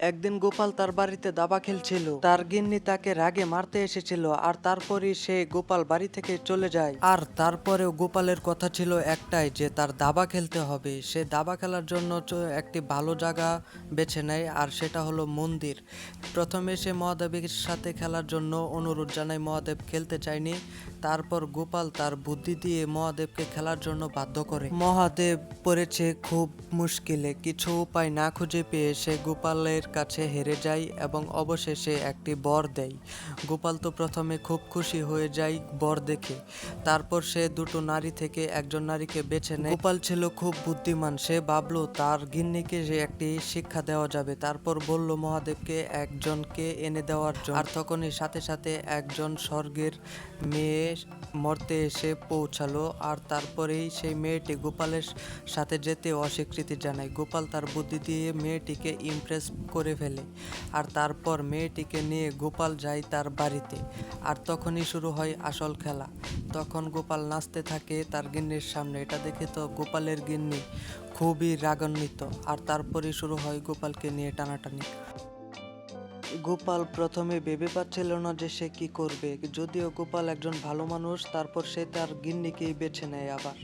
একদিন গোপাল তার বাড়িতে দাবা খেলছিল। তার গিন্নি তাকে রাগে মারতে এসেছিল, আর তারপরই সে গোপাল বাড়ি থেকে চলে যায়। আর তারপরেও গোপালের কথা ছিল একটাই, যে তার দাবা খেলতে হবে। সে দাবা খেলার জন্য একটি ভালো জায়গা বেছে নেয়, আর সেটা হলো মন্দির। প্রথমে সে মহাদেবের সাথে খেলার জন্য অনুরোধ জানায়, মহাদেব খেলতে চায়নি। তারপর গোপাল তার বুদ্ধি দিয়ে মহাদেবকে খেলার জন্য বাধ্য করে। মহাদেব পড়েছে খুব মুশকিলে, কিছু উপায় না খুঁজে পেয়ে সে গোপালের কাছে হেরে যায় এবং অবশেষে একটি বর দেয়। গোপাল তো প্রথমে খুব খুশি হয়ে যায় বর দেখে। তারপর সে দুটো নারী থেকে একজন নারীকে বেছে নেয়। গোপাল ছিল খুব বুদ্ধিমান, সে ভাবলো তার গিন্নিকে যে একটি শিক্ষা দেওয়া যাবে। তারপর বলল মহাদেবকে একজনকে এনে দেওয়ার জন্য। আর তখনই সাথে সাথে একজন স্বর্গের মেয়ে মর্তে এসে পৌঁছালো, আর তারপরেই সেই মেয়েটি গোপালের সাথে যেতে অস্বীকৃতি জানায়। গোপাল তার বুদ্ধি দিয়ে মেয়েটিকে ইমপ্রেস করে ফেলে, আর তারপর মেয়েটিকে নিয়ে গোপাল যায় তার বাড়িতে। আর তখনই শুরু হয় আসল খেলা। তখন গোপাল নাচতে থাকে তার গিন্নির সামনে। এটা দেখে তো গোপালের গিন্নি খুবই রাগান্বিত, আর তারপরে শুরু হয় গোপালকে নিয়ে টানাটানি। গোপাল প্রথমে ভেবে পাচ্ছিল না যে সে কি করবে, যদিও গোপাল একজন ভালো মানুষ। তারপর সে তার গিন্নিকেই বেছে নেয় আবার।